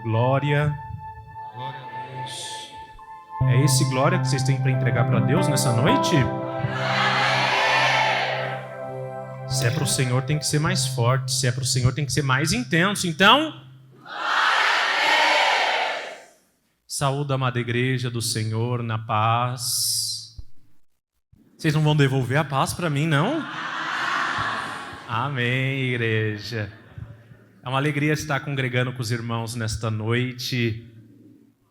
Glória. Glória a Deus. É esse glória que vocês têm para entregar para Deus nessa noite? Se é para o Senhor, tem que ser mais forte. Se é para o Senhor, tem que ser mais intenso. Então, saúde a amada igreja do Senhor na paz. Vocês não vão devolver a paz para mim, não? Amém, igreja. É uma alegria estar congregando com os irmãos nesta noite,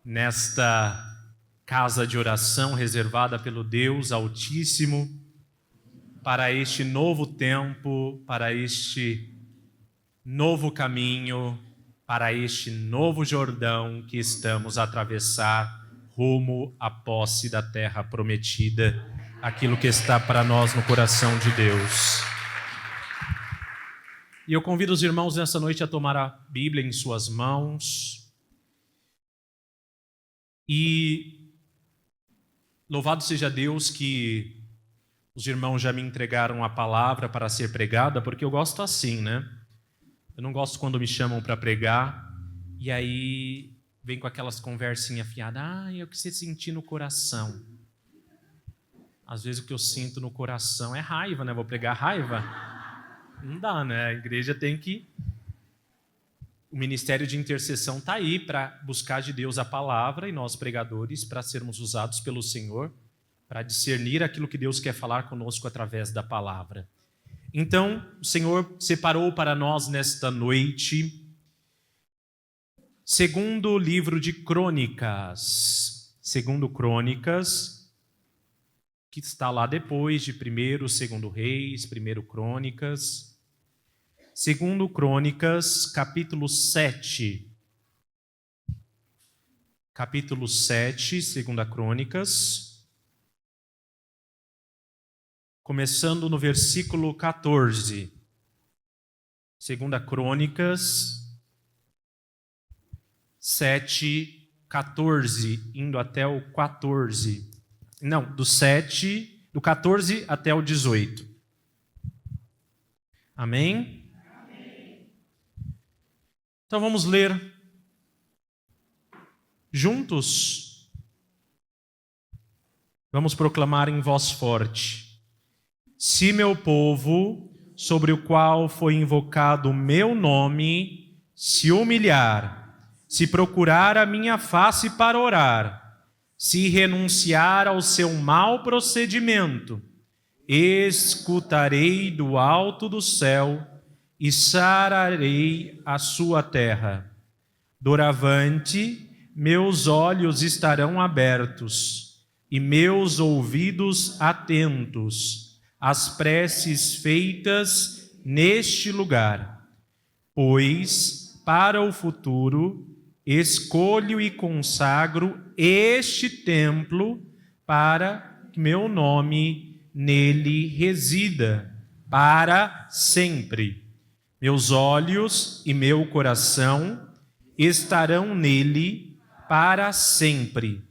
nesta casa de oração reservada pelo Deus Altíssimo, para este novo tempo, para este novo caminho, para este novo Jordão que estamos a atravessar rumo à posse da terra prometida, aquilo que está para nós no coração de Deus. E eu convido os irmãos nessa noite a tomar a Bíblia em suas mãos. E louvado seja Deus que os irmãos já me entregaram a palavra para ser pregada, porque eu gosto assim, né? Eu não gosto quando me chamam para pregar e aí vem com aquelas conversinhas fiadas. É o que você sentir no coração. Às vezes o que eu sinto no coração é raiva, né? Vou pregar raiva? Não dá, né? A igreja tem que... O ministério de intercessão está aí para buscar de Deus a palavra e nós, pregadores, para sermos usados pelo Senhor, para discernir aquilo que Deus quer falar conosco através da palavra. Então, o Senhor separou para nós nesta noite, segundo livro de Crônicas, segundo Crônicas, que está lá depois de primeiro, segundo Reis, primeiro Crônicas, segundo Crônicas, capítulo 7. Capítulo 7, segunda Crônicas, começando no versículo 14. Segunda Crônicas 7, 14, indo até o 14. Não, do 14 até o 18. Amém? Então vamos ler juntos. Vamos proclamar em voz forte. Se meu povo, sobre o qual foi invocado o meu nome, se humilhar, se procurar a minha face para orar, se renunciar ao seu mau procedimento, escutarei do alto do céu e sararei a sua terra. Doravante, meus olhos estarão abertos e meus ouvidos atentos às preces feitas neste lugar, pois, para o futuro, escolho e consagro este templo para que meu nome nele resida para sempre. Meus olhos e meu coração estarão nele para sempre.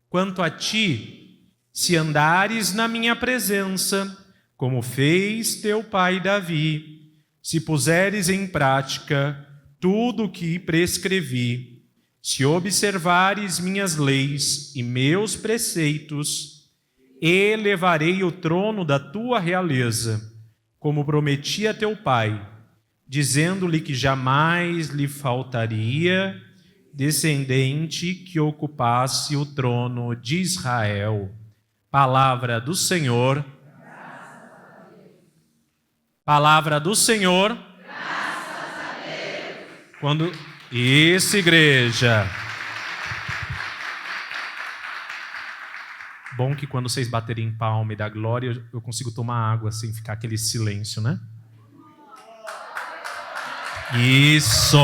Quanto a ti, se andares na minha presença, como fez teu pai Davi, se puseres em prática tudo o que prescrevi, se observares minhas leis e meus preceitos, elevarei o trono da tua realeza, como prometi a teu pai, dizendo-lhe que jamais lhe faltaria descendente que ocupasse o trono de Israel. Palavra do Senhor. Palavra do Senhor. Quando... Isso, igreja. Bom que quando vocês baterem em palma e dar glória, eu consigo tomar água sem ficar aquele silêncio, né? Isso.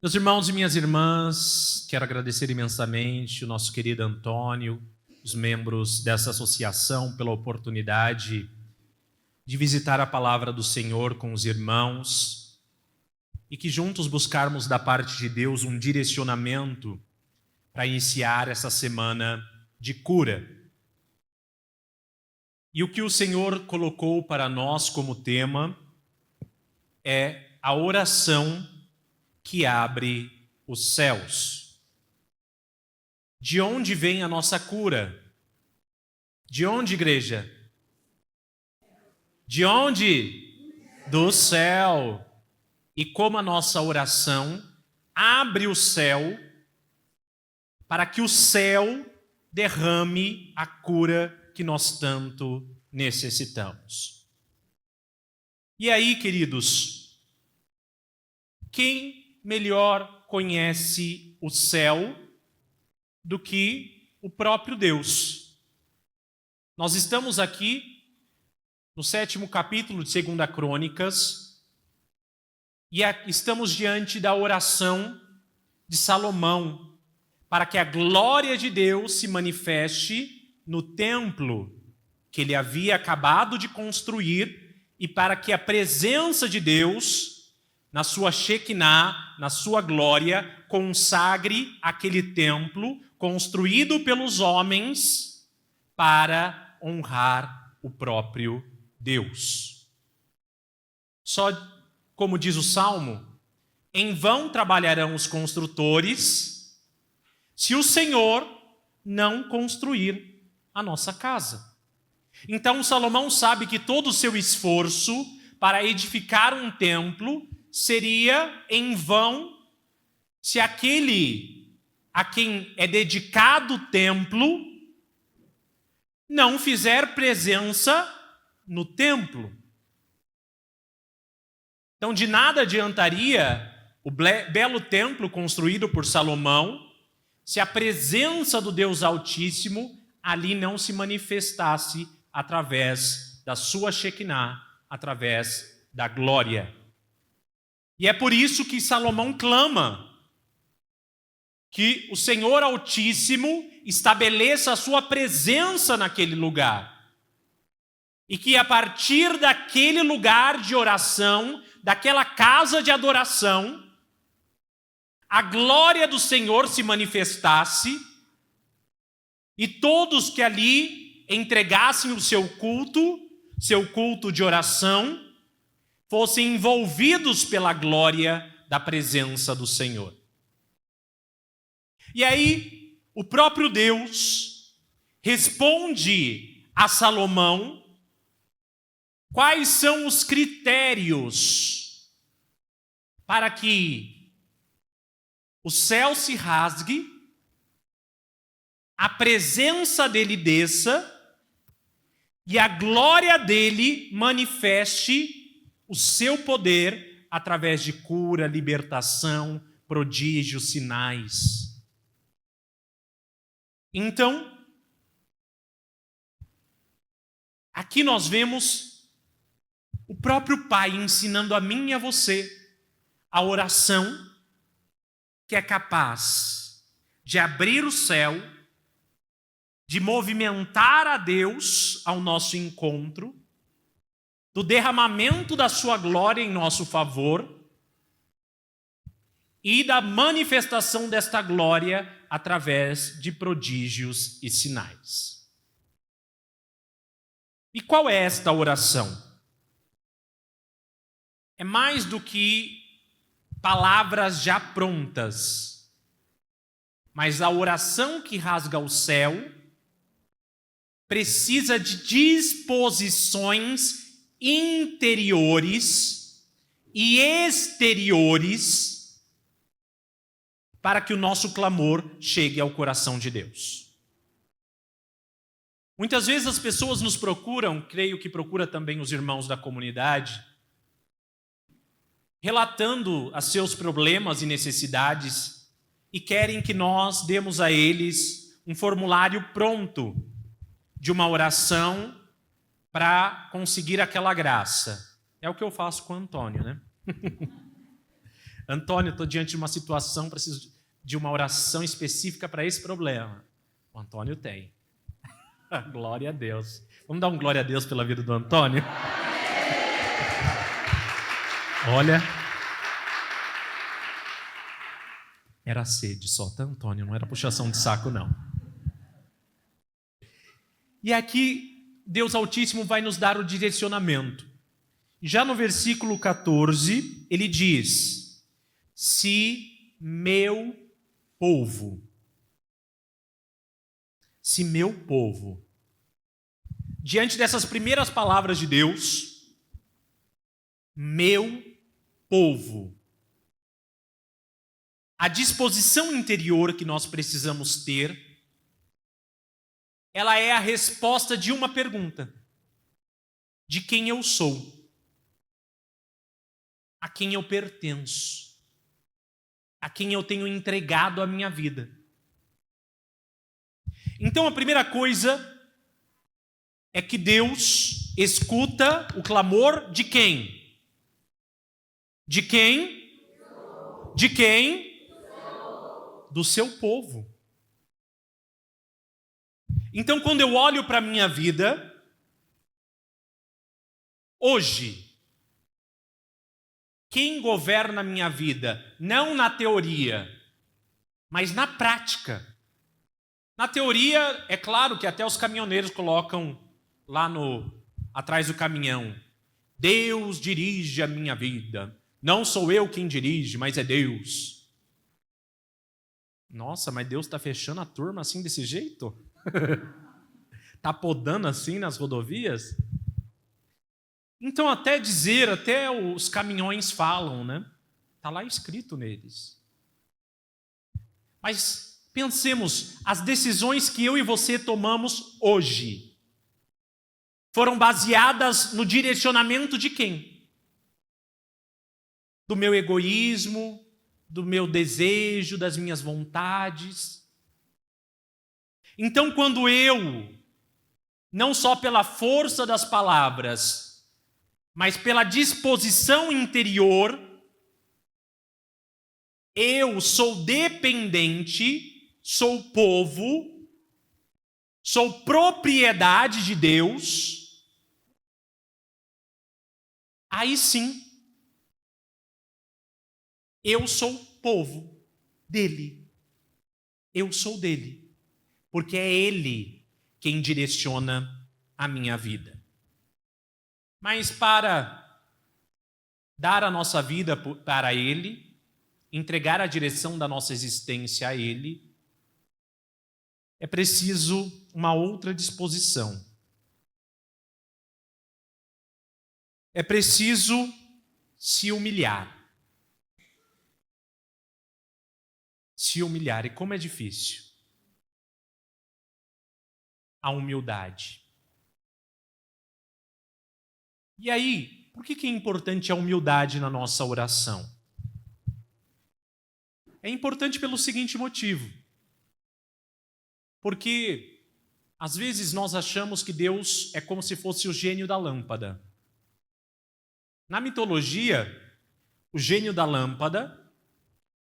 Meus irmãos e minhas irmãs, quero agradecer imensamente o nosso querido Antônio, os membros dessa associação, pela oportunidade de visitar a palavra do Senhor com os irmãos e que juntos buscarmos da parte de Deus um direcionamento para iniciar essa semana de cura. E o que o Senhor colocou para nós como tema é a oração que abre os céus. De onde vem a nossa cura? De onde, igreja? De onde? Do céu. E como a nossa oração abre o céu para que o céu derrame a cura que nós tanto necessitamos. E aí, queridos, quem melhor conhece o céu do que o próprio Deus? Nós estamos aqui no 7º capítulo de 2 Crônicas e estamos diante da oração de Salomão para que a glória de Deus se manifeste no templo que ele havia acabado de construir e para que a presença de Deus, na sua Shekinah, na sua glória, consagre aquele templo construído pelos homens para honrar o próprio Deus. Só como diz o Salmo, em vão trabalharão os construtores se o Senhor não construir a nossa casa. Então Salomão sabe que todo o seu esforço para edificar um templo seria em vão se aquele a quem é dedicado o templo não fizer presença no templo. Então de nada adiantaria o belo templo construído por Salomão se a presença do Deus Altíssimo ali não se manifestasse através da sua Shekinah, através da glória. E é por isso que Salomão clama que o Senhor Altíssimo estabeleça a sua presença naquele lugar. E que a partir daquele lugar de oração, daquela casa de adoração, a glória do Senhor se manifestasse e todos que ali entregassem o seu culto de oração, fossem envolvidos pela glória da presença do Senhor. E aí, o próprio Deus responde a Salomão quais são os critérios para que o céu se rasgue, a presença dele desça e a glória dele manifeste o seu poder através de cura, libertação, prodígios, sinais. Então, aqui nós vemos o próprio Pai ensinando a mim e a você a oração que é capaz de abrir o céu, de movimentar a Deus ao nosso encontro, do derramamento da sua glória em nosso favor e da manifestação desta glória através de prodígios e sinais. E qual é esta oração? É mais do que palavras já prontas, mas a oração que rasga o céu precisa de disposições interiores e exteriores para que o nosso clamor chegue ao coração de Deus. Muitas vezes as pessoas nos procuram, creio que procura também os irmãos da comunidade, relatando os seus problemas e necessidades e querem que nós demos a eles um formulário pronto de uma oração para conseguir aquela graça. É o que eu faço com o Antônio, né? Antônio, estou diante de uma situação, preciso de uma oração específica para esse problema. O Antônio tem. Glória a Deus. Vamos dar um glória a Deus pela vida do Antônio? Olha, era sede só, tá, Antônio? Não era puxação de saco, não. E aqui, Deus Altíssimo vai nos dar o direcionamento. Já no versículo 14, ele diz: se meu povo, diante dessas primeiras palavras de Deus, meu povo, a disposição interior que nós precisamos ter, ela é a resposta de uma pergunta: de quem eu sou, a quem eu pertenço, a quem eu tenho entregado a minha vida. Então a primeira coisa é que Deus escuta o clamor de quem? De quem? De quem? Do seu povo. Então, quando eu olho para a minha vida, hoje, quem governa a minha vida, não na teoria, mas na prática. Na teoria, é claro que até os caminhoneiros colocam lá atrás do caminhão: Deus dirige a minha vida. Não sou eu quem dirige, mas é Deus. Nossa, mas Deus está fechando a turma assim desse jeito? Está podando assim nas rodovias? Então até os caminhões falam, né? Está lá escrito neles. Mas pensemos, as decisões que eu e você tomamos hoje foram baseadas no direcionamento de quem? Do meu egoísmo, do meu desejo, das minhas vontades. Então, quando eu, não só pela força das palavras, mas pela disposição interior, eu sou dependente, sou povo, sou propriedade de Deus, aí sim, eu sou povo dele. Eu sou dele. Porque é ele quem direciona a minha vida. Mas para dar a nossa vida para ele, entregar a direção da nossa existência a ele, é preciso uma outra disposição. É preciso se humilhar. Se humilhar. E como é difícil. A humildade. E aí, por que é importante a humildade na nossa oração? É importante pelo seguinte motivo. Porque, às vezes, nós achamos que Deus é como se fosse o gênio da lâmpada. Na mitologia, o gênio da lâmpada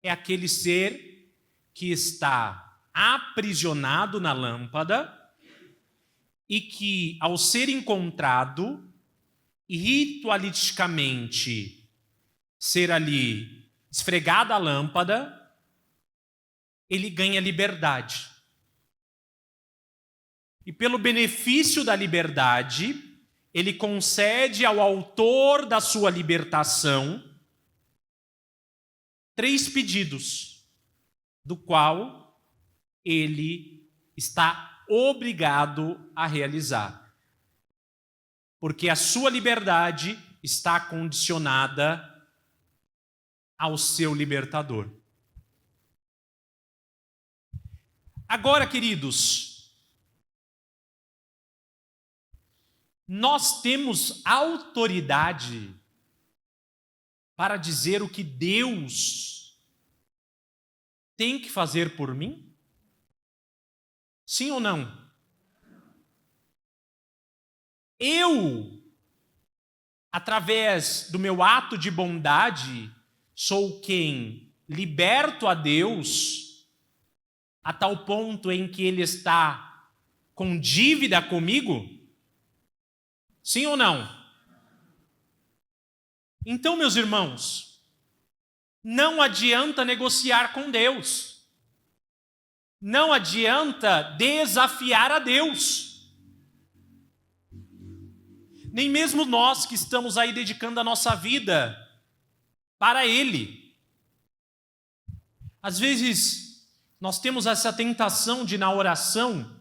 é aquele ser que está aprisionado na lâmpada e que, ao ser encontrado, e ritualisticamente ser ali esfregada a lâmpada, ele ganha liberdade. E pelo benefício da liberdade, ele concede ao autor da sua libertação 3 pedidos, do qual ele está obrigado a realizar. Porque a sua liberdade está condicionada ao seu libertador. Agora, queridos, nós temos autoridade para dizer o que Deus tem que fazer por mim? Sim ou não? Eu, através do meu ato de bondade, sou quem liberto a Deus a tal ponto em que Ele está com dívida comigo? Sim ou não? Então, meus irmãos, não adianta negociar com Deus. Não adianta desafiar a Deus. Nem mesmo nós que estamos aí dedicando a nossa vida para Ele. Às vezes, nós temos essa tentação de, na oração,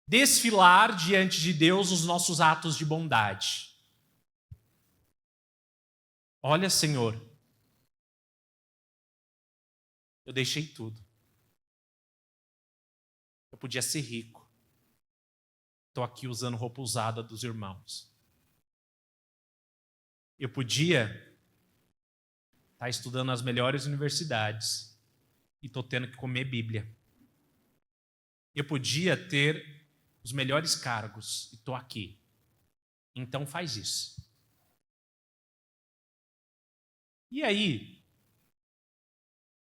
desfilar diante de Deus os nossos atos de bondade. Olha, Senhor, eu deixei tudo. Eu podia ser rico. Estou aqui usando roupa usada dos irmãos. Eu podia estar estudando nas melhores universidades e estou tendo que comer Bíblia. Eu podia ter os melhores cargos e estou aqui. Então faz isso. E aí,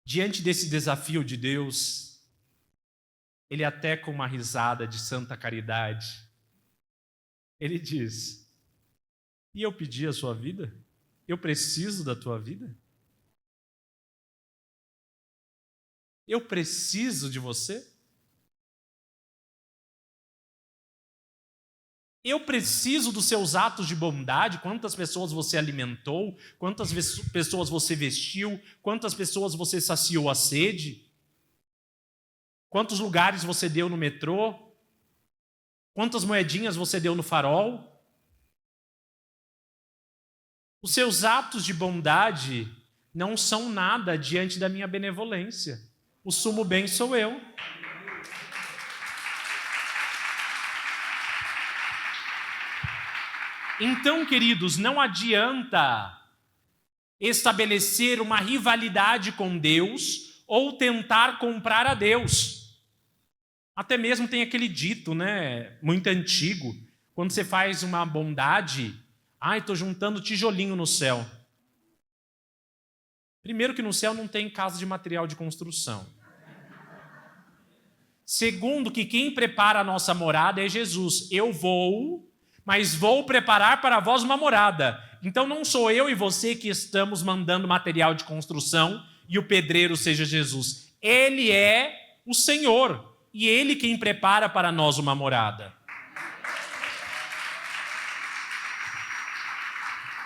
diante desse desafio de Deus, ele até com uma risada de santa caridade, ele diz: e eu pedi a sua vida? Eu preciso da tua vida? Eu preciso de você? Eu preciso dos seus atos de bondade, quantas pessoas você alimentou, quantas pessoas você vestiu, quantas pessoas você saciou a sede, quantos lugares você deu no metrô, quantas moedinhas você deu no farol. Os seus atos de bondade não são nada diante da minha benevolência. O sumo bem sou eu. Então, queridos, não adianta estabelecer uma rivalidade com Deus ou tentar comprar a Deus. Até mesmo tem aquele dito, muito antigo, quando você faz uma bondade, estou juntando tijolinho no céu. Primeiro que no céu não tem casa de material de construção. Segundo que quem prepara a nossa morada é Jesus. Eu vou, mas vou preparar para vós uma morada. Então não sou eu e você que estamos mandando material de construção e o pedreiro seja Jesus. Ele é o Senhor e Ele quem prepara para nós uma morada.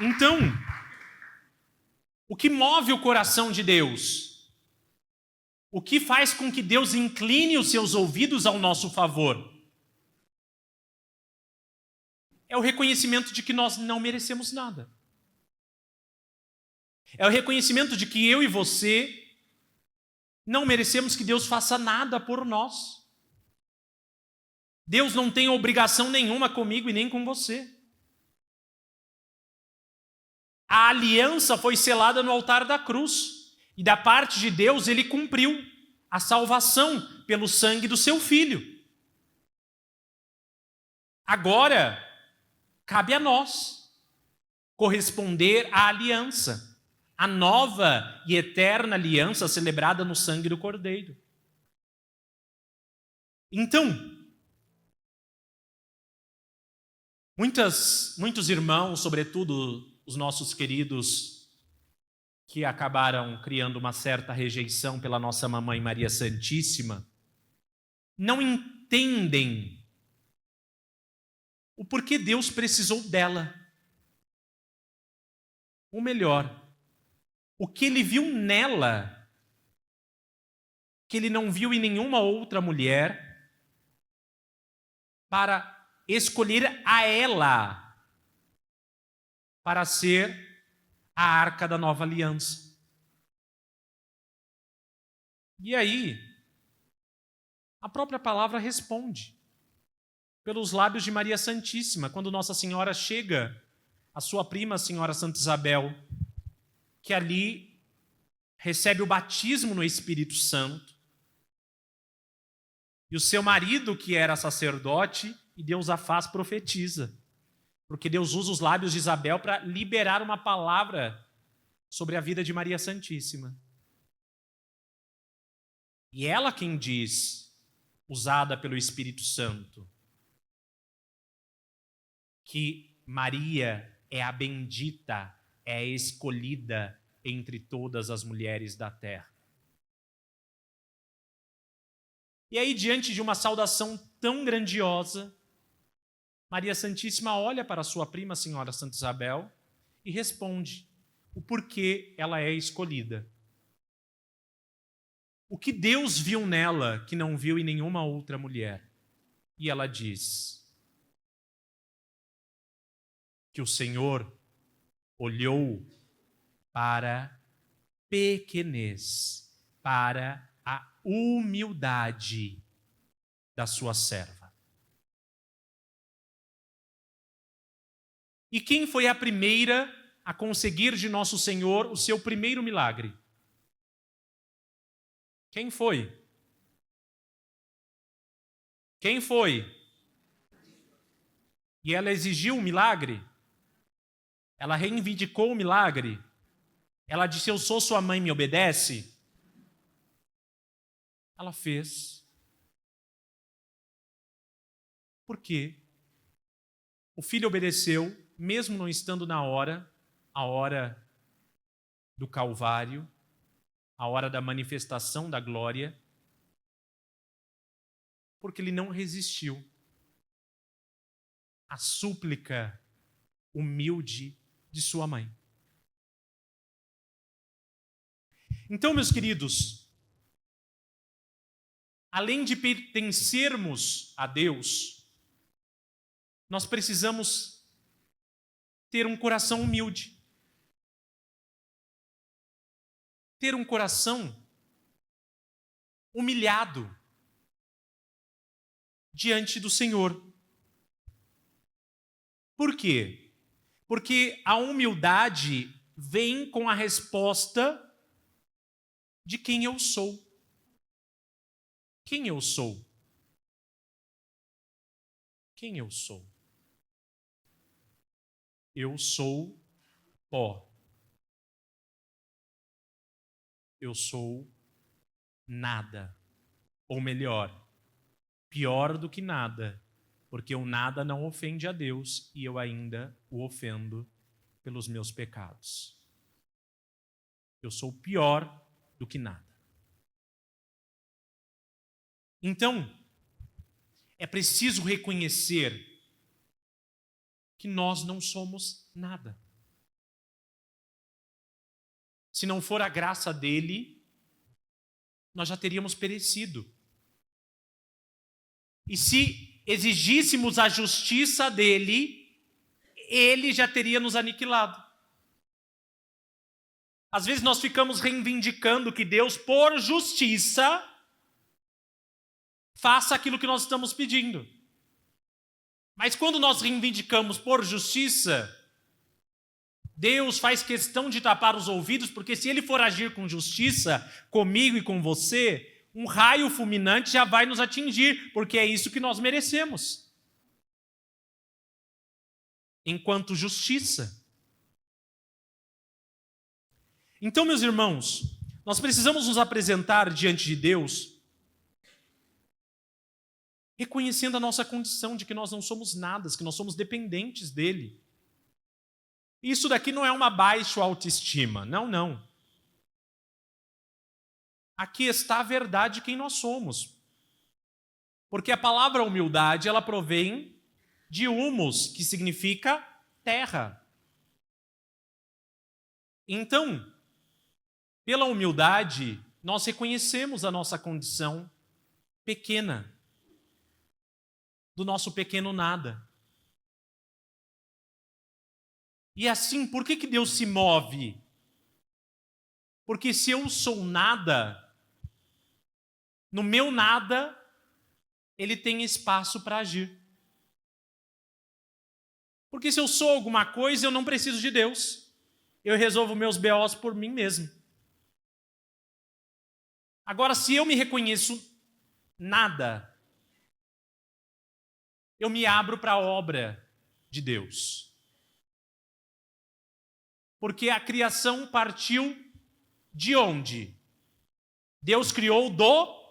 Então, o que move o coração de Deus? O que faz com que Deus incline os seus ouvidos ao nosso favor? É o reconhecimento de que nós não merecemos nada. É o reconhecimento de que eu e você não merecemos que Deus faça nada por nós. Deus não tem obrigação nenhuma comigo e nem com você. A aliança foi selada no altar da cruz. E da parte de Deus ele cumpriu a salvação pelo sangue do seu Filho. Agora, cabe a nós corresponder à aliança, a nova e eterna aliança celebrada no sangue do Cordeiro. Então, muitos irmãos, sobretudo os nossos queridos que acabaram criando uma certa rejeição pela nossa mamãe Maria Santíssima, não entendem o porquê Deus precisou dela. Ou melhor, o que ele viu nela, que ele não viu em nenhuma outra mulher, para escolher a ela para ser a arca da nova aliança. E aí, a própria palavra responde, pelos lábios de Maria Santíssima, quando Nossa Senhora chega, a sua prima, a Senhora Santa Isabel, que ali recebe o batismo no Espírito Santo, e o seu marido, que era sacerdote, e Deus a faz profetiza. Porque Deus usa os lábios de Isabel para liberar uma palavra sobre a vida de Maria Santíssima. E ela quem diz, usada pelo Espírito Santo, que Maria é a bendita, é a escolhida entre todas as mulheres da terra. E aí, diante de uma saudação tão grandiosa, Maria Santíssima olha para sua prima, a Senhora Santa Isabel, e responde o porquê ela é escolhida. o que Deus viu nela que não viu em nenhuma outra mulher. E ela diz que o Senhor olhou para a pequenez, para a humildade da sua serva. E quem foi a primeira a conseguir de nosso Senhor o seu primeiro milagre? Quem foi? Quem foi? E ela exigiu um milagre? Ela reivindicou o milagre? Ela disse, eu sou sua mãe, me obedece? Ela fez. Por quê? O filho obedeceu, mesmo não estando na hora, a hora do Calvário, a hora da manifestação da glória, porque ele não resistiu à súplica humilde de sua mãe. Então, meus queridos, além de pertencermos a Deus, nós precisamos ter um coração humilde. Ter um coração humilhado diante do Senhor. Por quê? Porque a humildade vem com a resposta de quem eu sou. Quem eu sou? Quem eu sou? Eu sou pó. Eu sou nada. Ou melhor, pior do que nada, porque o nada não ofende a Deus e eu ainda o ofendo pelos meus pecados. Eu sou pior do que nada. Então, é preciso reconhecer que nós não somos nada. Se não for a graça dele, nós já teríamos perecido. E se exigíssemos a justiça dele, ele já teria nos aniquilado. Às vezes nós ficamos reivindicando que Deus, por justiça, faça aquilo que nós estamos pedindo. Mas quando nós reivindicamos por justiça, Deus faz questão de tapar os ouvidos, porque se ele for agir com justiça, comigo e com você, um raio fulminante já vai nos atingir, porque é isso que nós merecemos. Enquanto justiça. Então, meus irmãos, nós precisamos nos apresentar diante de Deus reconhecendo a nossa condição de que nós não somos nada, que nós somos dependentes dele. Isso daqui não é uma baixa autoestima, não. Aqui está a verdade de quem nós somos. Porque a palavra humildade, ela provém de humus, que significa terra. Então, pela humildade, nós reconhecemos a nossa condição pequena, do nosso pequeno nada. E assim, por que Deus se move? Porque se eu sou nada, no meu nada, ele tem espaço para agir. Porque se eu sou alguma coisa, eu não preciso de Deus. Eu resolvo meus BOs por mim mesmo. Agora, se eu me reconheço nada, eu me abro para a obra de Deus. Porque a criação partiu de onde? Deus criou do.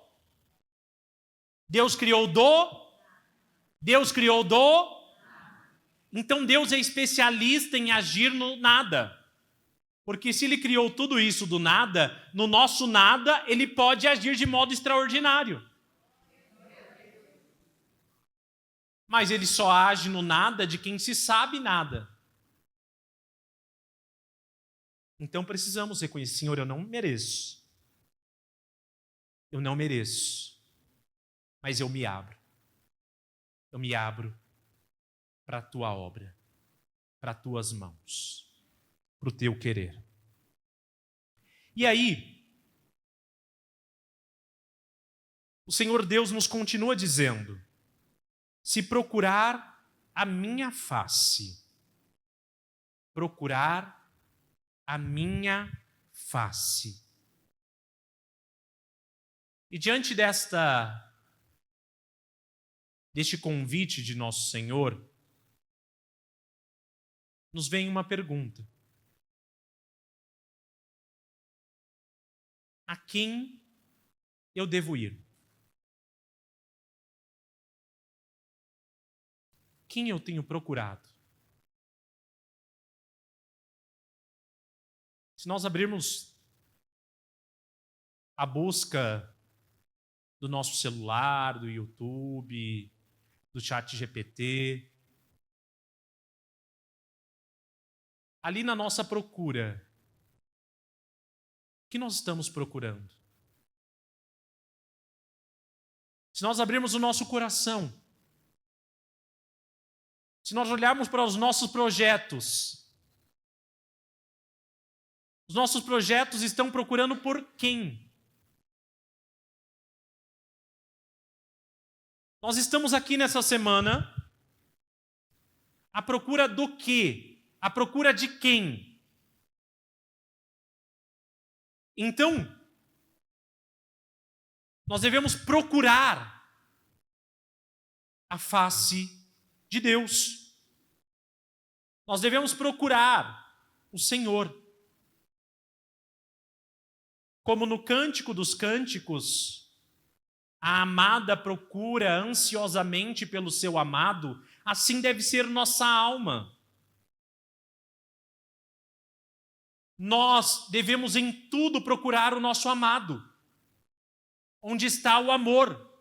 Então Deus é especialista em agir no nada. Porque se ele criou tudo isso do nada, no nosso nada, ele pode agir de modo extraordinário. Mas ele só age no nada de quem se sabe nada. Então precisamos reconhecer, Senhor, eu não mereço. eu não mereço, mas eu me abro. Eu me abro para a tua obra, para as tuas mãos, para o teu querer. E aí, o Senhor Deus nos continua dizendo: se procurar a minha face, procurar a minha face. E diante deste convite de nosso Senhor, nos vem uma pergunta: a quem eu devo ir? Quem eu tenho procurado? Se nós abrirmos a busca do nosso celular, do YouTube, do ChatGPT, ali na nossa procura, o que nós estamos procurando? Se nós abrirmos o nosso coração, se nós olharmos para os nossos projetos, os nossos projetos estão procurando por quem? Nós estamos aqui nessa semana à procura do quê? À procura de quem? Então, nós devemos procurar a face de Deus. Nós devemos procurar o Senhor. Como no Cântico dos Cânticos, a amada procura ansiosamente pelo seu amado, assim deve ser nossa alma. Nós devemos em tudo procurar o nosso amado. Onde está o amor?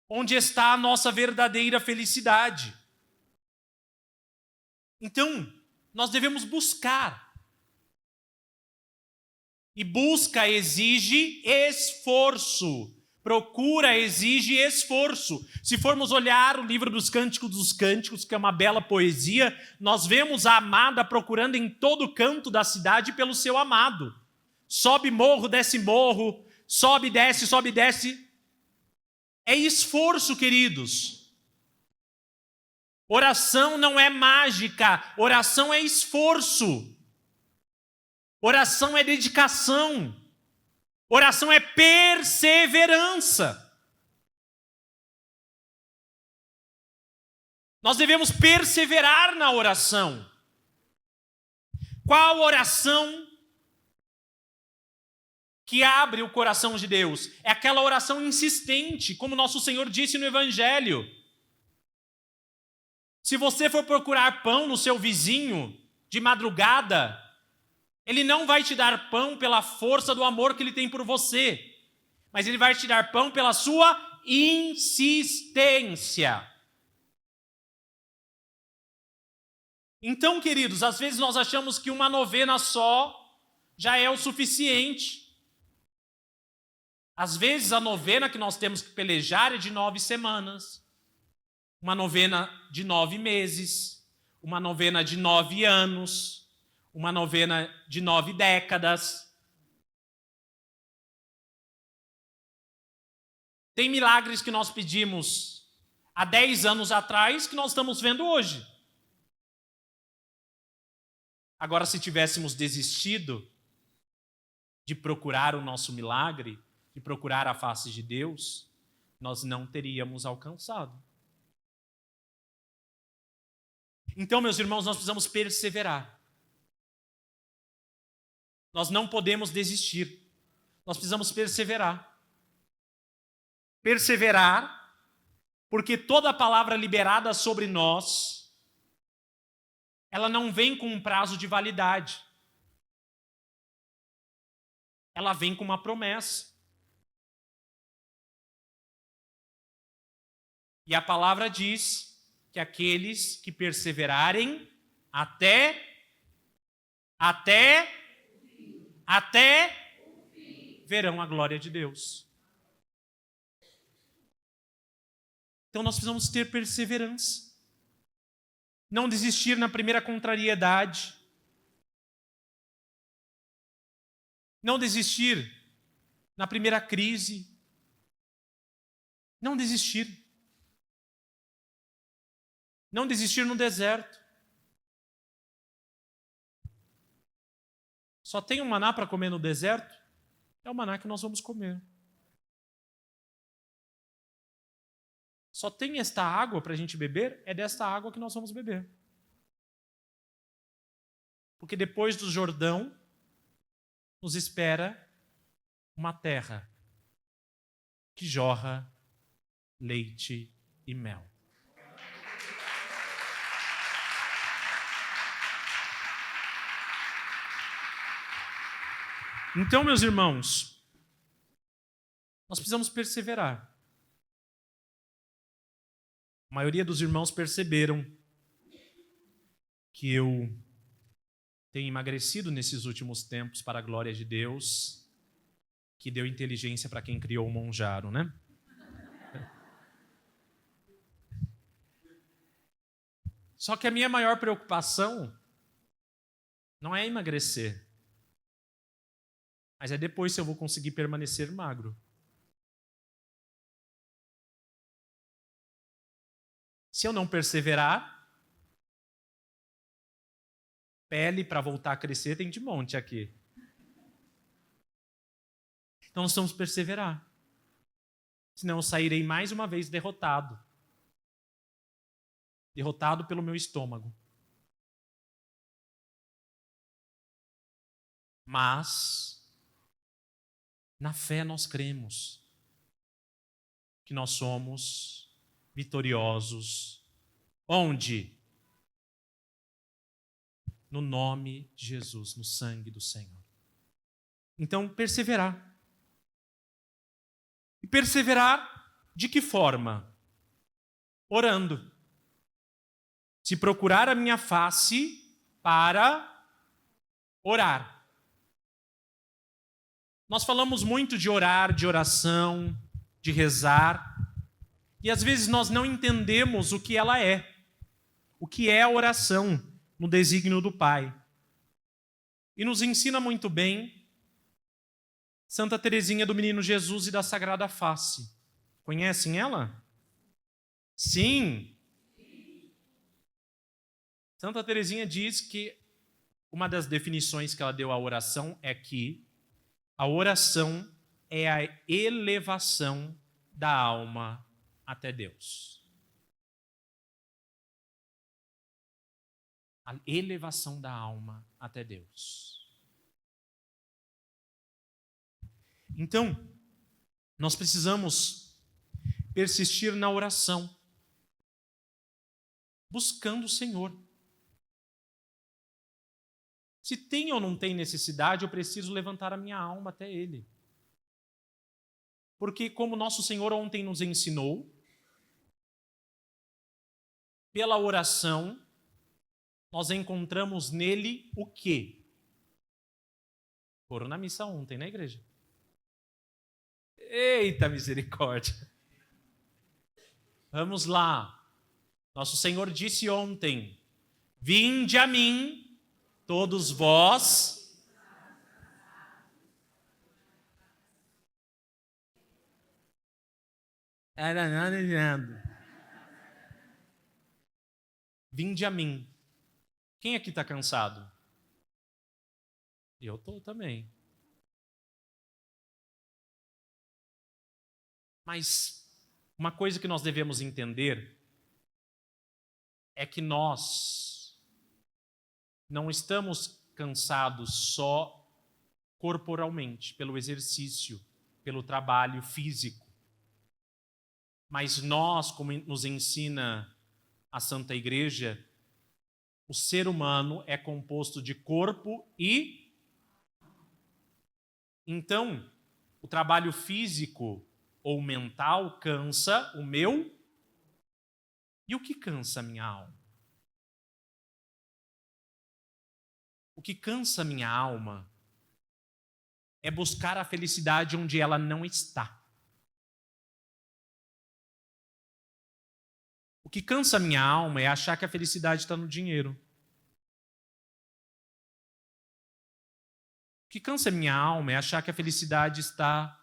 Onde está a nossa verdadeira felicidade? Então, nós devemos buscar. E busca exige esforço. Procura exige esforço. Se formos olhar o livro dos Cânticos, que é uma bela poesia, nós vemos a amada procurando em todo canto da cidade pelo seu amado. Sobe morro, sobe, desce. É esforço, queridos. Oração não é mágica, oração é esforço. Oração é dedicação. Oração é perseverança. Nós devemos perseverar na oração. Qual oração que abre o coração de Deus? É aquela oração insistente, como nosso Senhor disse no Evangelho. Se você for procurar pão no seu vizinho de madrugada, ele não vai te dar pão pela força do amor que ele tem por você, mas ele vai te dar pão pela sua insistência. Então, queridos, às vezes nós achamos que uma novena só já é o suficiente. Às vezes a novena que nós temos que pelejar é de 9 semanas, uma novena de 9 meses, uma novena de 9 anos, uma novena de 9 décadas. Tem milagres que nós pedimos há 10 anos atrás que nós estamos vendo hoje. Agora, se tivéssemos desistido de procurar o nosso milagre, de procurar a face de Deus, nós não teríamos alcançado. Então, meus irmãos, nós precisamos perseverar. Nós não podemos desistir. Nós precisamos perseverar. Perseverar, porque toda palavra liberada sobre nós, ela não vem com um prazo de validade. Ela vem com uma promessa. E a palavra diz que aqueles que perseverarem até verão a glória de Deus. Então nós precisamos ter perseverança. Não desistir na primeira contrariedade. Não desistir na primeira crise. Não desistir. Não desistir no deserto. Só tem um maná para comer no deserto? É o maná que nós vamos comer. Só tem esta água para a gente beber? É desta água que nós vamos beber. Porque depois do Jordão, nos espera uma terra que jorra leite e mel. Então, meus irmãos, nós precisamos perseverar. A maioria dos irmãos perceberam que eu tenho emagrecido nesses últimos tempos para a glória de Deus, que deu inteligência para quem criou o Monjaro, né? Só que a minha maior preocupação não é emagrecer, mas é depois se eu vou conseguir permanecer magro. Se eu não perseverar, pele para voltar a crescer tem de monte aqui. Então nós precisamos perseverar. Senão eu sairei mais uma vez derrotado. Derrotado pelo meu estômago. Mas, na fé nós cremos que nós somos vitoriosos. Onde? No nome de Jesus, no sangue do Senhor. Então, perseverar. E perseverar de que forma? Orando. Se procurar a minha face para orar. Nós falamos muito de orar, de oração, de rezar, e às vezes nós não entendemos o que ela é. O que é a oração no desígnio do Pai. E nos ensina muito bem Santa Teresinha do Menino Jesus e da Sagrada Face. Conhecem ela? Sim. Santa Teresinha diz que uma das definições que ela deu à oração é que a oração é a elevação da alma até Deus. A elevação da alma até Deus. Então, nós precisamos persistir na oração, buscando o Senhor. Se tem ou não tem necessidade, eu preciso levantar a minha alma até Ele. Porque, como nosso Senhor ontem nos ensinou, pela oração, nós encontramos nele o quê? Foram na missa ontem, na igreja. Eita misericórdia! Vamos lá. Nosso Senhor disse ontem: vinde a mim, todos vós vinde a mim. Quem aqui está cansado? Eu estou também. Mas uma coisa que nós devemos entender é que nós não estamos cansados só corporalmente, pelo exercício, pelo trabalho físico. Mas nós, como nos ensina a Santa Igreja, o ser humano é composto de corpo e... Então, o trabalho físico ou mental cansa o meu... E o que cansa a minha alma? O que cansa a minha alma é buscar a felicidade onde ela não está. O que cansa a minha alma é achar que a felicidade está no dinheiro. O que cansa a minha alma é achar que a felicidade está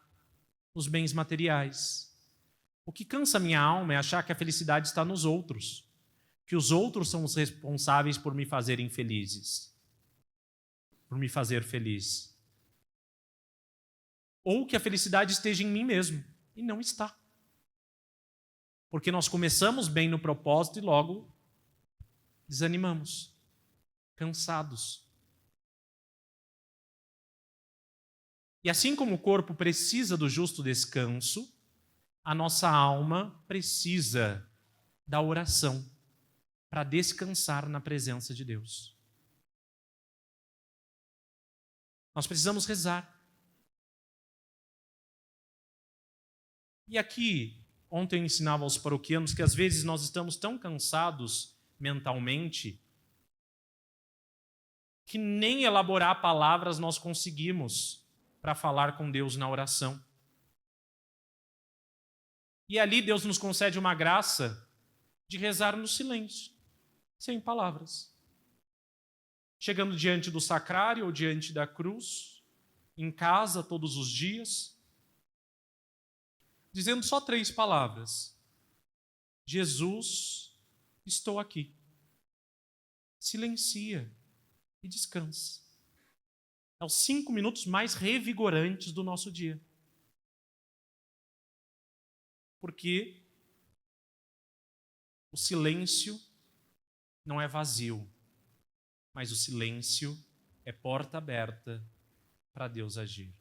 nos bens materiais. O que cansa a minha alma é achar que a felicidade está nos outros. Que os outros são os responsáveis por me fazerem felizes. Por me fazer feliz. Ou que a felicidade esteja em mim mesmo. E não está. Porque nós começamos bem no propósito e logo desanimamos. Cansados. E assim como o corpo precisa do justo descanso, a nossa alma precisa da oração para descansar na presença de Deus. Nós precisamos rezar. E aqui, ontem eu ensinava aos paroquianos que às vezes nós estamos tão cansados mentalmente que nem elaborar palavras nós conseguimos para falar com Deus na oração. E ali Deus nos concede uma graça de rezar no silêncio, sem palavras. Chegando diante do sacrário ou diante da cruz, em casa todos os dias, dizendo só 3 palavras. Jesus, estou aqui. Silencia e descansa. É os 5 minutos mais revigorantes do nosso dia. Porque o silêncio não é vazio, mas o silêncio é porta aberta para Deus agir.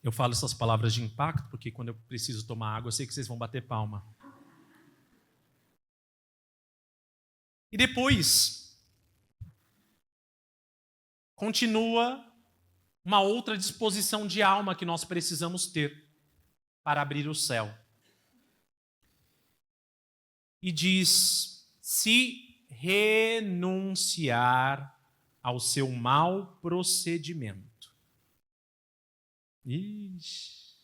Eu falo essas palavras de impacto porque quando eu preciso tomar água, eu sei que vocês vão bater palma. E depois, continua uma outra disposição de alma que nós precisamos ter para abrir o céu. E diz: se renunciar ao seu mau procedimento. Ixi.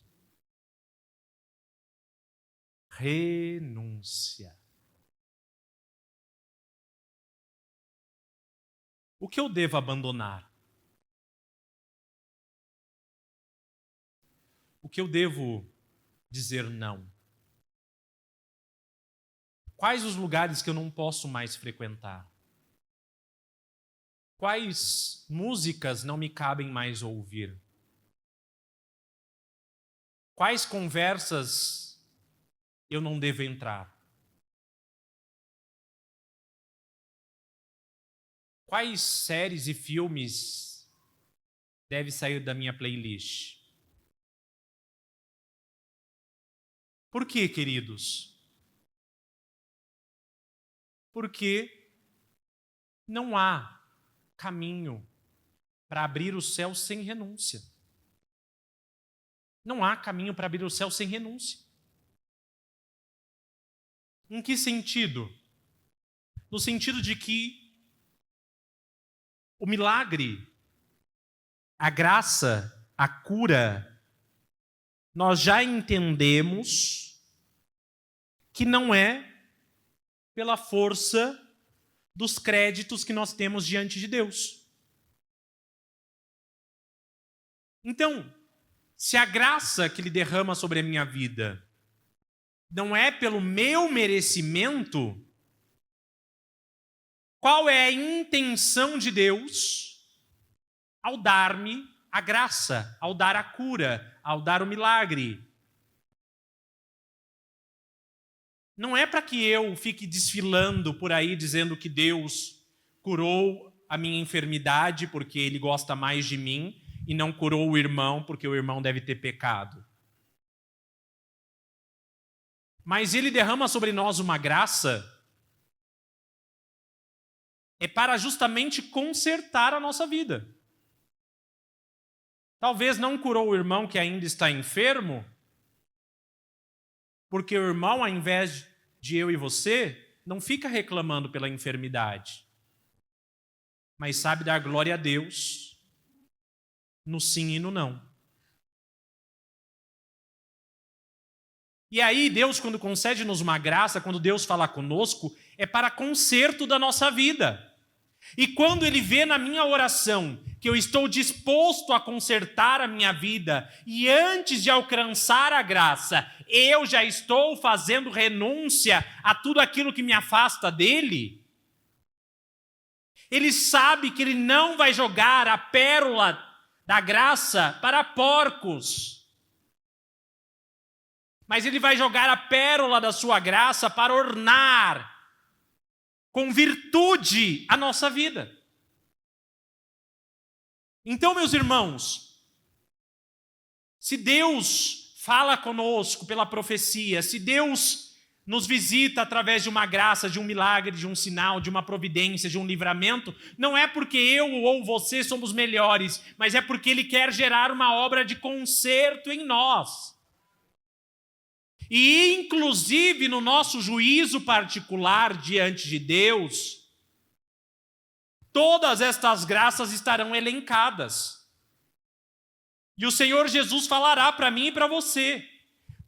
Renúncia. O que eu devo abandonar? O que eu devo dizer não? Quais os lugares que eu não posso mais frequentar? Quais músicas não me cabem mais ouvir? Quais conversas eu não devo entrar? Quais séries e filmes devem sair da minha playlist? Por quê, queridos? Porque não há caminho para abrir o céu sem renúncia. Não há caminho para abrir o céu sem renúncia. Em que sentido? No sentido de que o milagre, a graça, a cura, nós já entendemos que não é pela força dos créditos que nós temos diante de Deus. Então, se a graça que Ele derrama sobre a minha vida não é pelo meu merecimento, qual é a intenção de Deus ao dar-me a graça, ao dar a cura, ao dar o milagre? Não é para que eu fique desfilando por aí dizendo que Deus curou a minha enfermidade porque Ele gosta mais de mim e não curou o irmão porque o irmão deve ter pecado. Mas Ele derrama sobre nós uma graça é para justamente consertar a nossa vida. Talvez não curou o irmão que ainda está enfermo, porque o irmão, ao invés de eu e você, não fica reclamando pela enfermidade, mas sabe dar glória a Deus no sim e no não. E aí, Deus, quando concede-nos uma graça, quando Deus fala conosco, é para conserto da nossa vida. E quando Ele vê na minha oração que eu estou disposto a consertar a minha vida, e antes de alcançar a graça, eu já estou fazendo renúncia a tudo aquilo que me afasta dEle, Ele sabe que Ele não vai jogar a pérola da graça para porcos, mas Ele vai jogar a pérola da sua graça para ornar com virtude a nossa vida. Então, meus irmãos, se Deus fala conosco pela profecia, se Deus nos visita através de uma graça, de um milagre, de um sinal, de uma providência, de um livramento, não é porque eu ou você somos melhores, mas é porque Ele quer gerar uma obra de conserto em nós. E, inclusive, no nosso juízo particular diante de Deus, todas estas graças estarão elencadas. E o Senhor Jesus falará para mim e para você.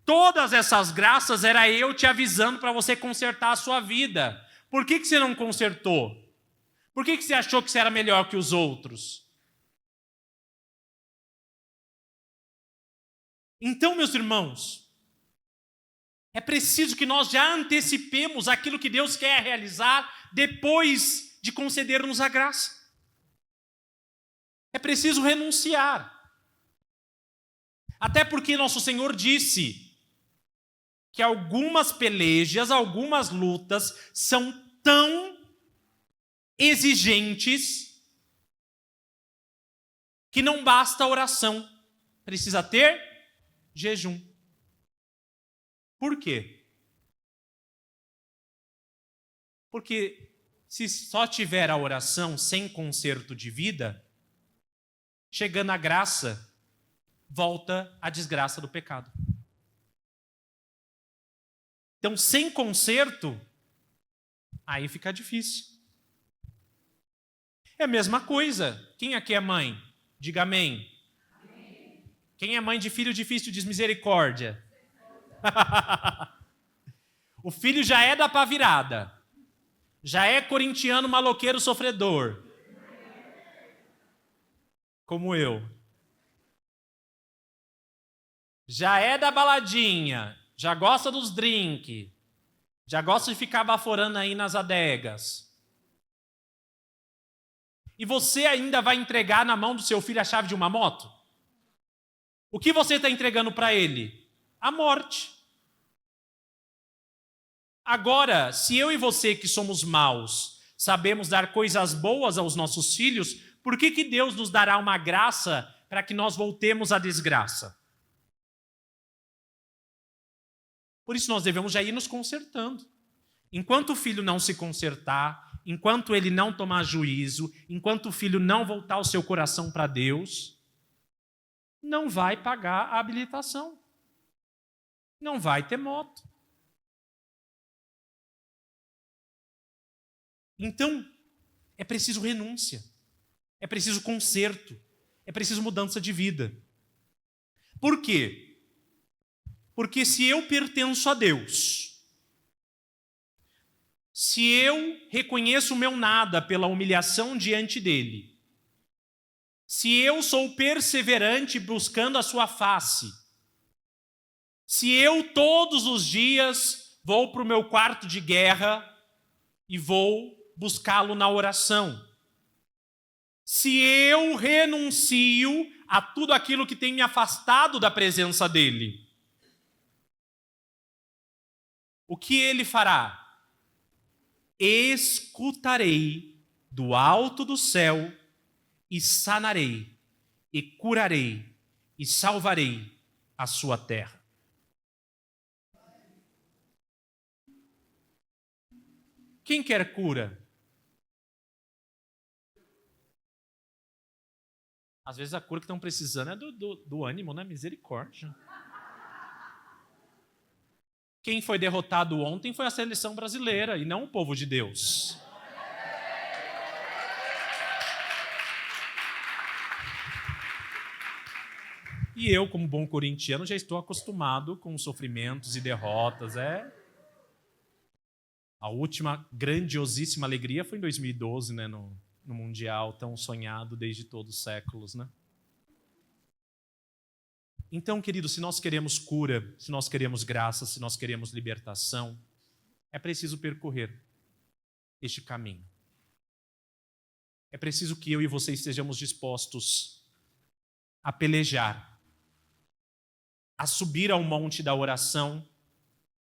Todas essas graças era eu te avisando para você consertar a sua vida. Por que você não consertou? Por que você achou que você era melhor que os outros? Então, meus irmãos, é preciso que nós já antecipemos aquilo que Deus quer realizar depois de conceder-nos a graça. É preciso renunciar. Até porque nosso Senhor disse que algumas pelejas, algumas lutas são tão exigentes que não basta a oração, precisa ter jejum. Por quê? Porque se só tiver a oração sem conserto de vida, chegando a graça, volta a desgraça do pecado. Então, sem conserto, aí fica difícil. É a mesma coisa. Quem aqui é mãe? Diga amém. Amém. Quem é mãe de filho difícil diz misericórdia. O filho já é da pá virada. Já é corintiano maloqueiro sofredor. Como eu. Já é da baladinha. Já gosta dos drinks. Já gosta de ficar baforando aí nas adegas. E você ainda vai entregar na mão do seu filho a chave de uma moto? O que você está entregando para ele? A morte. Agora, se eu e você que somos maus, sabemos dar coisas boas aos nossos filhos, por que Deus nos dará uma graça para que nós voltemos à desgraça? Por isso nós devemos já ir nos consertando. Enquanto o filho não se consertar, enquanto ele não tomar juízo, enquanto o filho não voltar o seu coração para Deus, não vai pagar a habilitação. Não vai ter moto. Então, é preciso renúncia, é preciso conserto, é preciso mudança de vida. Por quê? Porque se eu pertenço a Deus, se eu reconheço o meu nada pela humilhação diante dele, se eu sou perseverante buscando a sua face, se eu todos os dias vou para o meu quarto de guerra e vou buscá-lo na oração, se eu renuncio a tudo aquilo que tem me afastado da presença dele, o que ele fará? Escutarei do alto do céu e sanarei, e curarei, e salvarei a sua terra. Quem quer cura? Às vezes a cura que estão precisando é do ânimo, né? Misericórdia. Quem foi derrotado ontem foi a seleção brasileira e não o povo de Deus. E eu, como bom corintiano, já estou acostumado com sofrimentos e derrotas. A última grandiosíssima alegria foi em 2012, né, no Mundial, tão sonhado desde todos os séculos, né? Então, querido, se nós queremos cura, se nós queremos graça, se nós queremos libertação, é preciso percorrer este caminho. É preciso que eu e você estejamos dispostos a pelejar, a subir ao monte da oração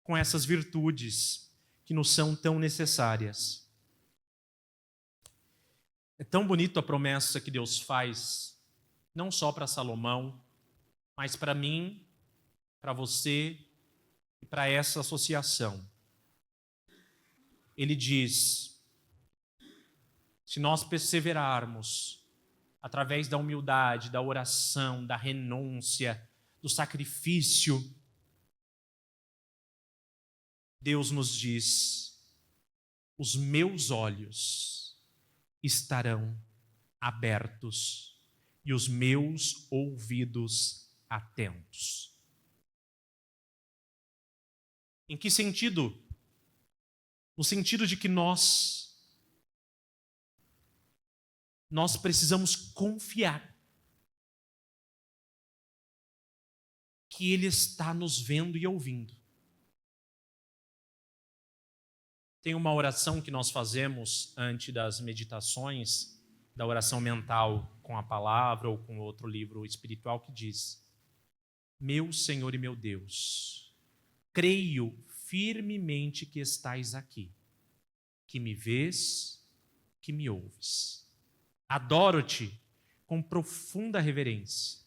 com essas virtudes que nos são tão necessárias. É tão bonito a promessa que Deus faz, não só para Salomão, mas para mim, para você e para essa associação. Ele diz: se nós perseverarmos através da humildade, da oração, da renúncia, do sacrifício, Deus nos diz: os meus olhos estarão abertos e os meus ouvidos atentos. Em que sentido? No sentido de que nós precisamos confiar que Ele está nos vendo e ouvindo. Tem uma oração que nós fazemos antes das meditações, da oração mental com a palavra ou com outro livro espiritual, que diz: meu Senhor e meu Deus, creio firmemente que estais aqui, que me vês, que me ouves. Adoro-te com profunda reverência.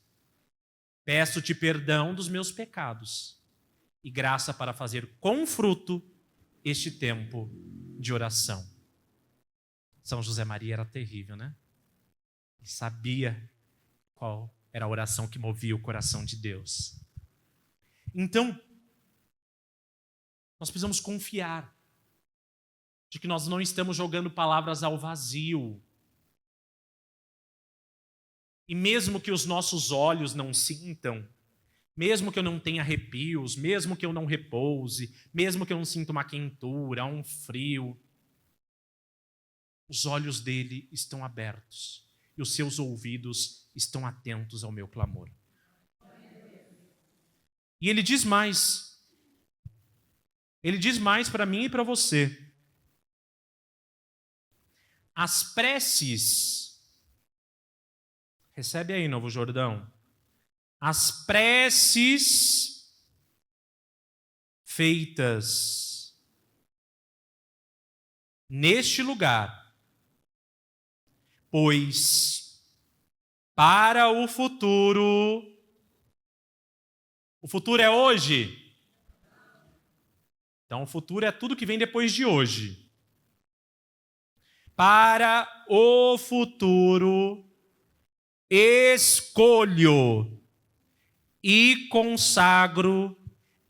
Peço-te perdão dos meus pecados e graça para fazer com fruto este tempo de oração. São José Maria era terrível, né? Ele sabia qual era a oração que movia o coração de Deus. Então, nós precisamos confiar de que nós não estamos jogando palavras ao vazio. E mesmo que os nossos olhos não sintam, mesmo que eu não tenha arrepios, mesmo que eu não repouse, mesmo que eu não sinta uma quentura, um frio, os olhos dele estão abertos e os seus ouvidos estão atentos ao meu clamor. E ele diz mais. Ele diz mais para mim e para você. As preces, recebe aí, Novo Jordão, as preces feitas neste lugar, pois para o futuro é hoje. Então o futuro é tudo que vem depois de hoje. Para o futuro escolho e consagro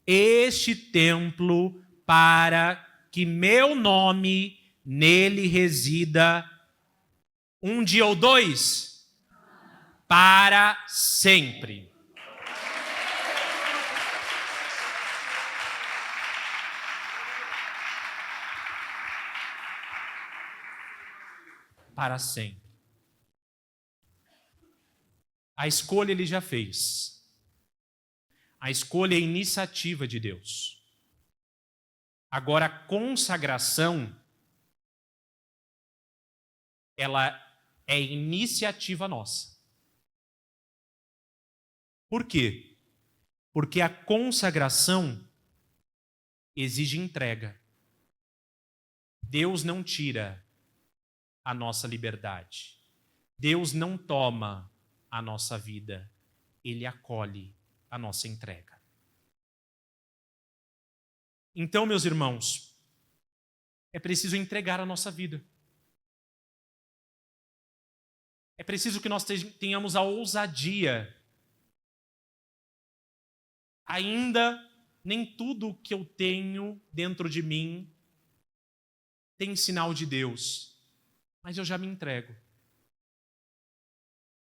este templo para que meu nome nele resida um dia ou dois, para sempre. Para sempre. A escolha ele já fez. A escolha é a iniciativa de Deus. Agora, a consagração, ela é iniciativa nossa. Por quê? Porque a consagração exige entrega. Deus não tira a nossa liberdade. Deus não toma a nossa vida. Ele acolhe a nossa entrega. Então, meus irmãos, é preciso entregar a nossa vida. É preciso que nós tenhamos a ousadia, ainda nem tudo que eu tenho dentro de mim tem sinal de Deus, mas eu já me entrego.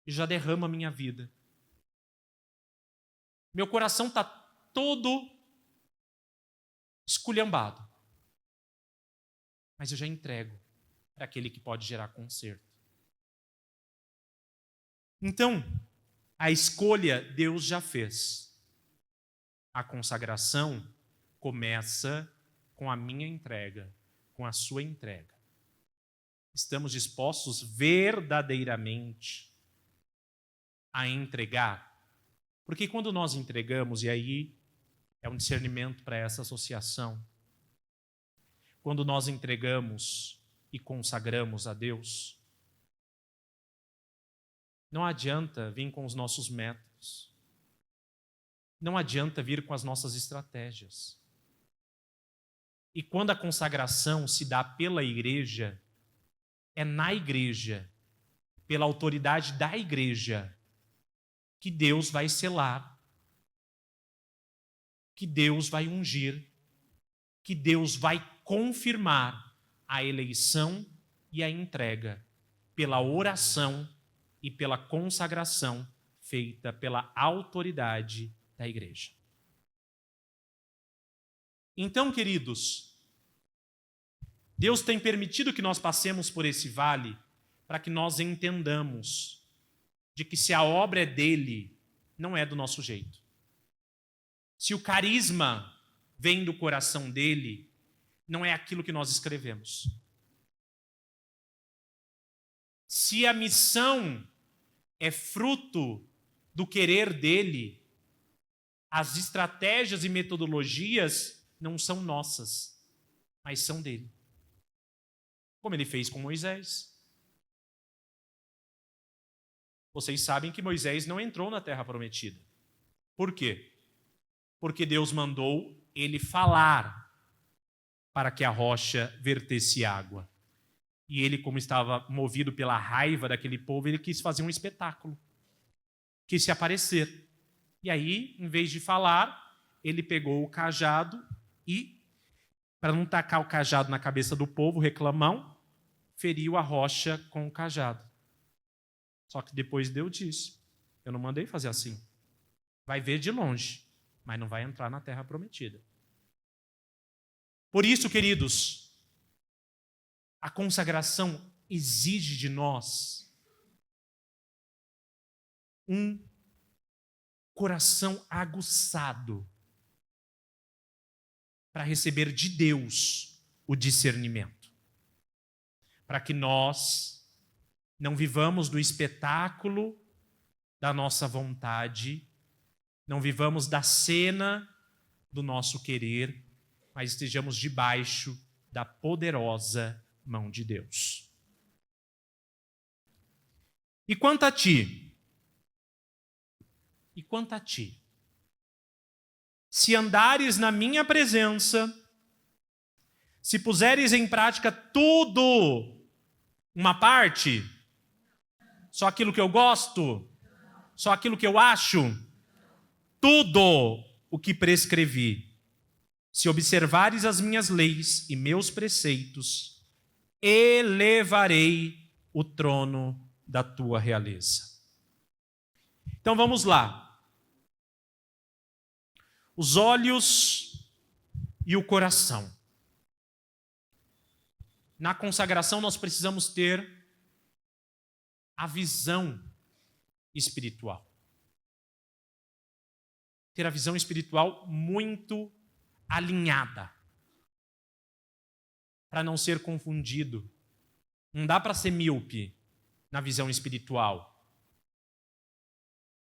E já derramo a minha vida. Meu coração está todo esculhambado. Mas eu já entrego para aquele que pode gerar conserto. Então, a escolha Deus já fez. A consagração começa com a minha entrega, com a sua entrega. Estamos dispostos verdadeiramente a entregar? Porque quando nós entregamos, e aí é um discernimento para essa associação, quando nós entregamos e consagramos a Deus, não adianta vir com os nossos métodos, não adianta vir com as nossas estratégias. E quando a consagração se dá pela igreja, é na igreja, pela autoridade da igreja, que Deus vai selar, que Deus vai ungir, que Deus vai confirmar a eleição e a entrega pela oração e pela consagração feita pela autoridade da igreja. Então, queridos, Deus tem permitido que nós passemos por esse vale para que nós entendamos de que se a obra é dele, não é do nosso jeito. Se o carisma vem do coração dele, não é aquilo que nós escrevemos. Se a missão é fruto do querer dele, as estratégias e metodologias não são nossas, mas são dele. Como ele fez com Moisés. Vocês sabem que Moisés não entrou na terra prometida. Por quê? Porque Deus mandou ele falar para que a rocha vertesse água. E ele, como estava movido pela raiva daquele povo, ele quis fazer um espetáculo. Quis se aparecer. E aí, em vez de falar, ele pegou o cajado e, para não tacar o cajado na cabeça do povo, reclamão, feriu a rocha com o cajado. Só que depois Deus disse, eu não mandei fazer assim. Vai ver de longe, mas não vai entrar na terra prometida. Por isso, queridos, a consagração exige de nós um coração aguçado para receber de Deus o discernimento. Para que nós não vivamos do espetáculo da nossa vontade, não vivamos da cena do nosso querer, mas estejamos debaixo da poderosa mão de Deus. E quanto a ti? E quanto a ti? Se andares na minha presença, se puseres em prática tudo, uma parte, só aquilo que eu gosto, só aquilo que eu acho, tudo o que prescrevi, se observares as minhas leis e meus preceitos, elevarei o trono da tua realeza. Então vamos lá. Os olhos e o coração. Na consagração nós precisamos ter a visão espiritual. Ter a visão espiritual muito alinhada. Para não ser confundido. Não dá para ser míope na visão espiritual.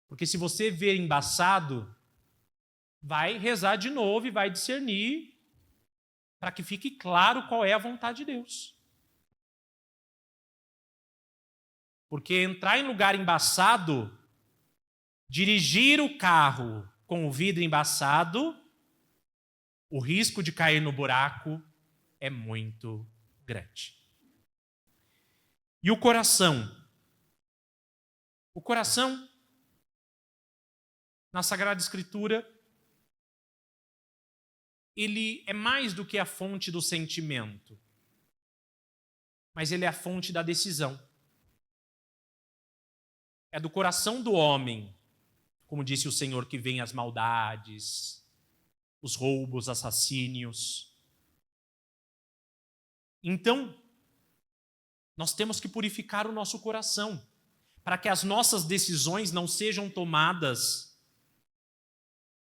Porque se você ver embaçado, vai rezar de novo e vai discernir para que fique claro qual é a vontade de Deus. Porque entrar em lugar embaçado, dirigir o carro com o vidro embaçado, o risco de cair no buraco é muito grande. E o coração? O coração, na Sagrada Escritura, ele é mais do que a fonte do sentimento, mas ele é a fonte da decisão. É do coração do homem, como disse o Senhor, que vêm as maldades, os roubos, assassínios. Então, nós temos que purificar o nosso coração, para que as nossas decisões não sejam tomadas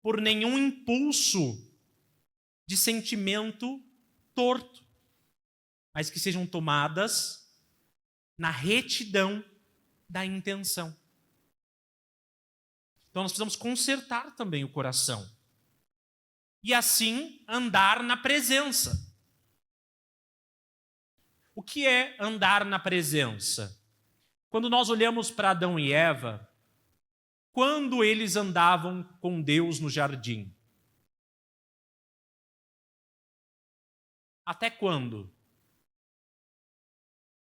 por nenhum impulso de sentimento torto, mas que sejam tomadas na retidão da intenção. Então nós precisamos consertar também o coração. E assim andar na presença. O que é andar na presença? Quando nós olhamos para Adão e Eva, quando eles andavam com Deus no jardim? Até quando?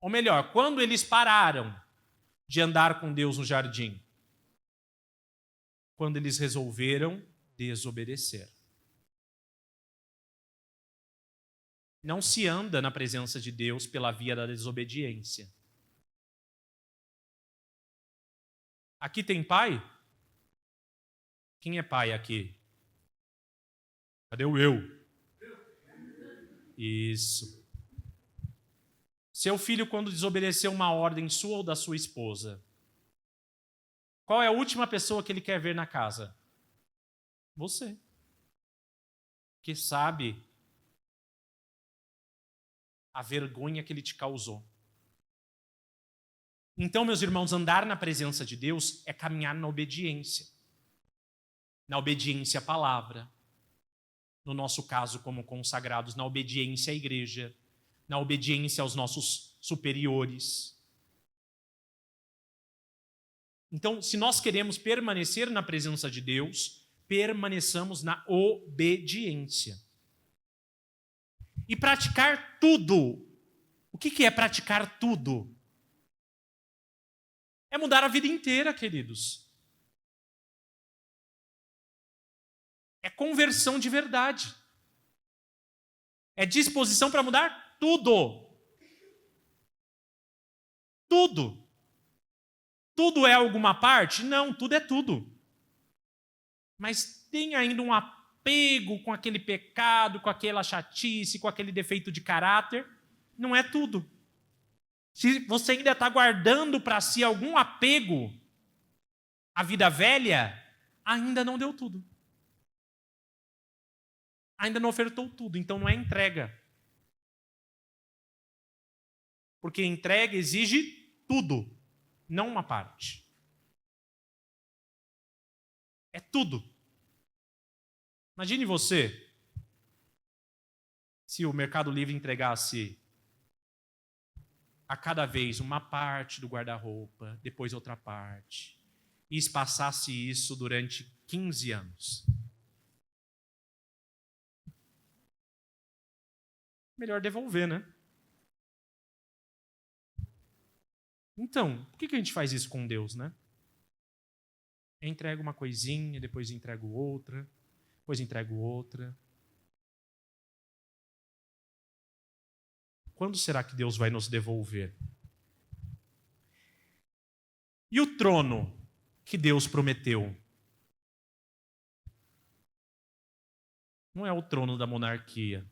Ou melhor, quando eles pararam de andar com Deus no jardim? Quando eles resolveram desobedecer. Não se anda na presença de Deus pela via da desobediência. Aqui tem pai? Quem é pai aqui? Cadê o eu? Isso. Seu filho, quando desobedeceu uma ordem sua ou da sua esposa, qual é a última pessoa que ele quer ver na casa? Você. Que sabe a vergonha que ele te causou. Então, meus irmãos, andar na presença de Deus é caminhar na obediência. Na obediência à palavra. No nosso caso, como consagrados, na obediência à igreja. Na obediência aos nossos superiores. Então, se nós queremos permanecer na presença de Deus, permaneçamos na obediência. E praticar tudo. O que é praticar tudo? É mudar a vida inteira, queridos. É conversão de verdade. É disposição para mudar tudo. Tudo. Tudo é alguma parte? Não, tudo é tudo. Mas tem ainda um apego com aquele pecado, com aquela chatice, com aquele defeito de caráter. Não é tudo. Se você ainda está guardando para si algum apego à vida velha, ainda não deu tudo. Ainda não ofertou tudo, então não é entrega. Porque entrega exige tudo, não uma parte. É tudo. Imagine você, se o Mercado Livre entregasse a cada vez uma parte do guarda-roupa, depois outra parte, e espaçasse isso durante 15 anos. Melhor devolver, né? Então, por que a gente faz isso com Deus, né? Entrega uma coisinha, depois entrego outra, depois entrego outra. Quando será que Deus vai nos devolver? E o trono que Deus prometeu? Não é o trono da monarquia,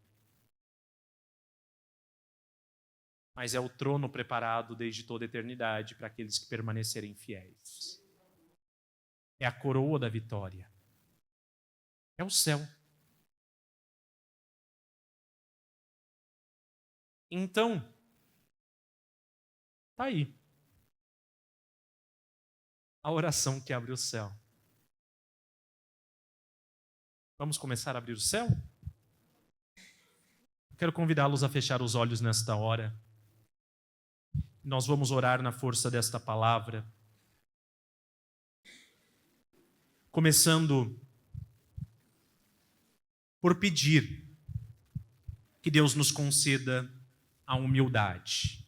mas é o trono preparado desde toda a eternidade para aqueles que permanecerem fiéis. É a coroa da vitória. É o céu. Então, tá aí. A oração que abre o céu. Vamos começar a abrir o céu? Quero convidá-los a fechar os olhos nesta hora. Nós vamos orar na força desta palavra. Começando por pedir que Deus nos conceda a humildade.